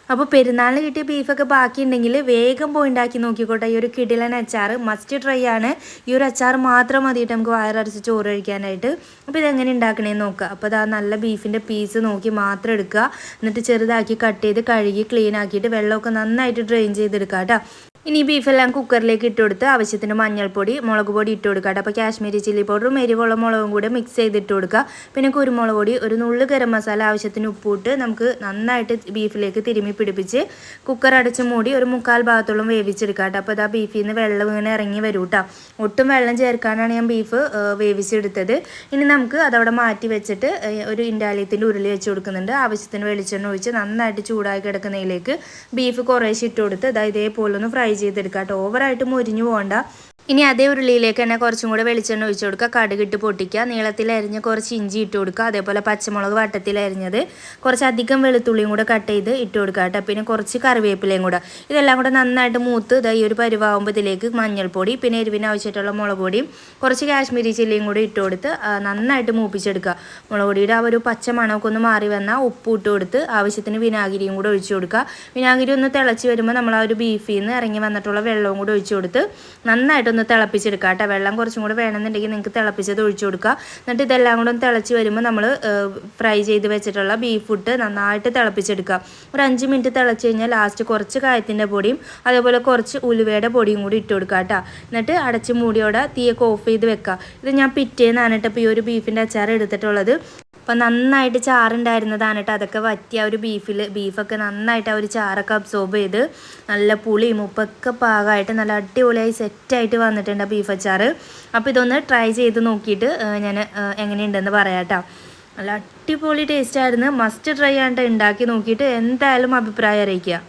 അപ്പോൾ പെരുന്നാളിന് കിട്ടിയ ബീഫൊക്കെ ബാക്കിയുണ്ടെങ്കിൽ വേഗം പോയി ഉണ്ടാക്കി നോക്കിക്കോട്ടെ. ഈ ഒരു കിടിലൻ അച്ചാർ മസ്റ്റ് ട്രൈ ആണ്. ഈ ഒരു അച്ചാർ മാത്രം മതിയിട്ട് നമുക്ക് വയറടച്ച് ചോറ് കഴിക്കാനായിട്ട്. അപ്പോൾ ഇതെങ്ങനെ ഉണ്ടാക്കണേന്ന് നോക്കുക. അപ്പോൾ ഇതാ നല്ല ബീഫിൻ്റെ പീസ് നോക്കി മാത്രം എടുക്കുക. എന്നിട്ട് ചെറുതാക്കി കട്ട് ചെയ്ത് കഴുകി ക്ലീൻ ആക്കിയിട്ട് വെള്ളമൊക്കെ നന്നായിട്ട് ഡ്രെയിൻ ചെയ്തെടുക്കുക കേട്ടോ. ഇനി ബീഫെല്ലാം കുക്കറിലേക്ക് ഇട്ട് കൊടുത്ത് ആവശ്യത്തിന് മഞ്ഞൾപ്പൊടി മുളക് പൊടി ഇട്ട് കൊടുക്കുക. അപ്പോൾ കാശ്മീരി ചില്ലി പൗഡറും എരിവുള്ള മുളകും കൂടെ മിക്സ് ചെയ്തിട്ട് കൊടുക്കുക. പിന്നെ കുരുമുളക് പൊടി ഒരു നുള്ളു ഗരം മസാല ആവശ്യത്തിന് ഉപ്പിട്ട് നമുക്ക് നന്നായിട്ട് ബീഫിലേക്ക് തിരുമ്മി പിടിപ്പിച്ച് കുക്കർ അടച്ച് മൂടി ഒരു 1/4 ഭാഗത്തോളം വേവിച്ചെടുക്കുക കേട്ടോ. അപ്പോൾ ഇതാ ബീഫിൽ നിന്ന് വെള്ളം ഇങ്ങനെ ഇറങ്ങി വരും കേട്ടോ. ഒട്ടും വെള്ളം ചേർക്കാനാണ് ഞാൻ ബീഫ് വേവിച്ചെടുത്തത്. ഇനി നമുക്ക് അതവിടെ മാറ്റി വെച്ചിട്ട് ഒരു ഇൻഡാലിയത്തിൻ്റെ ഉരുളി വെച്ച് കൊടുക്കുന്നുണ്ട്. ആവശ്യത്തിന് വെളിച്ചെണ്ണ ഒഴിച്ച് നന്നായിട്ട് ചൂടായി കിടക്കുന്നതിലേക്ക് ബീഫ് കുറേശ്ശെ ഇട്ട് കൊടുത്ത് ഇതേപോലെ ഒന്ന് ഫ്രൈ ചെയ്തെടുക്കുക കേട്ടോ. ഓവറായിട്ട് മുരിഞ്ഞു പോകണ്ട. ഇനി അതേ ഉരുളിയിലേക്ക് തന്നെ കുറച്ചും കൂടെ വെളിച്ചെണ്ണ ഒഴിച്ച് കൊടുക്കുക. കടുകിട്ട് പൊട്ടിക്കുക. നീളത്തിൽ അരിഞ്ഞ് കുറച്ച് ഇഞ്ചി ഇട്ട് കൊടുക്കുക. അതേപോലെ പച്ചമുളക് വട്ടത്തിൽ അരിഞ്ഞത്, കുറച്ചധികം വെളുത്തുള്ളിയും കൂടെ കട്ട് ചെയ്ത് ഇട്ട് കൊടുക്കുക കേട്ടോ. പിന്നെ കുറച്ച് കറിവേപ്പിലയും കൂടെ. ഇതെല്ലാം കൂടെ നന്നായിട്ട് മൂത്ത് ഈ ഒരു പരുവാകുമ്പോൾ ഇതിലേക്ക് മഞ്ഞൾപ്പൊടി, പിന്നെ എരിവിന് ആവശ്യമായിട്ടുള്ള മുളക് പൊടിയും കുറച്ച് കാശ്മീരി ചില്ലിയും കൂടി ഇട്ട് കൊടുത്ത് നന്നായിട്ട് മൂപ്പിച്ചെടുക്കുക. മുളക് പൊടിയുടെ ആ ഒരു പച്ച മണമൊക്കെ ഒന്ന് മാറി വന്നാൽ ഉപ്പ് ഇട്ട് കൊടുത്ത് ആവശ്യത്തിന് വിനാഗിരിയും കൂടെ ഒഴിച്ച് കൊടുക്കുക. വിനാഗിരി ഒന്ന് തിളച്ച് വരുമ്പോൾ നമ്മൾ ആ ഒരു ബീഫിൽ നിന്ന് ഇറങ്ങി വന്നിട്ടുള്ള വെള്ളവും കൂടെ ഒഴിച്ച് കൊടുത്ത് നന്നായിട്ടൊന്ന് തിളപ്പിച്ചെടുക്കുക കേട്ടോ. വെള്ളം കുറച്ചും കൂടെ വേണമെന്നുണ്ടെങ്കിൽ നിങ്ങൾക്ക് തിളപ്പിച്ചത് ഒഴിച്ചു കൊടുക്കുക. എന്നിട്ട് ഇതെല്ലാം കൂടെ ഒന്ന് തിളച്ച് വരുമ്പോൾ നമ്മൾ ഫ്രൈ ചെയ്ത് വെച്ചിട്ടുള്ള ബീഫ് ഇട്ട് നന്നായിട്ട് തിളപ്പിച്ചെടുക്കുക. ഒരു 5 മിനിറ്റ് തിളച്ച് കഴിഞ്ഞാൽ ലാസ്റ്റ് കുറച്ച് കായത്തിൻ്റെ പൊടിയും അതേപോലെ കുറച്ച് ഉലുവയുടെ പൊടിയും കൂടി ഇട്ട് കൊടുക്കുക കേട്ടോ. എന്നിട്ട് അടച്ച് മൂടിയോടെ തീയൊക്കെ ഓഫ് ചെയ്ത് വെക്കുക. ഇത് ഞാൻ പിറ്റേന്നാണ് കേട്ടോ ഇപ്പോൾ ഈ ഒരു ബീഫിൻ്റെ അച്ചാർ എടുത്തിട്ടുള്ളത്. അപ്പോൾ നന്നായിട്ട് ചാറുണ്ടായിരുന്നതാണ് കേട്ടോ. അതൊക്കെ വറ്റിയ ഒരു ബീഫൊക്കെ നന്നായിട്ട് ആ ഒരു ചാറൊക്കെ അബ്സോർബ് ചെയ്ത് നല്ല പുളിയും ഉപ്പൊക്കെ പാകമായിട്ട് നല്ല അടിപൊളിയായി സെറ്റായിട്ട് വന്നിട്ടുണ്ട് ബീഫ് അച്ചാർ. അപ്പോൾ ഇതൊന്ന് ട്രൈ ചെയ്ത് നോക്കിയിട്ട് ഞാൻ എങ്ങനെയുണ്ടെന്ന് പറയാം കേട്ടോ. നല്ല അടിപൊളി ടേസ്റ്റായിരുന്നു. മസ്റ്റ് ട്രൈ ആയിട്ട് ഉണ്ടാക്കി നോക്കിയിട്ട് എന്തായാലും അഭിപ്രായം അറിയിക്കുക.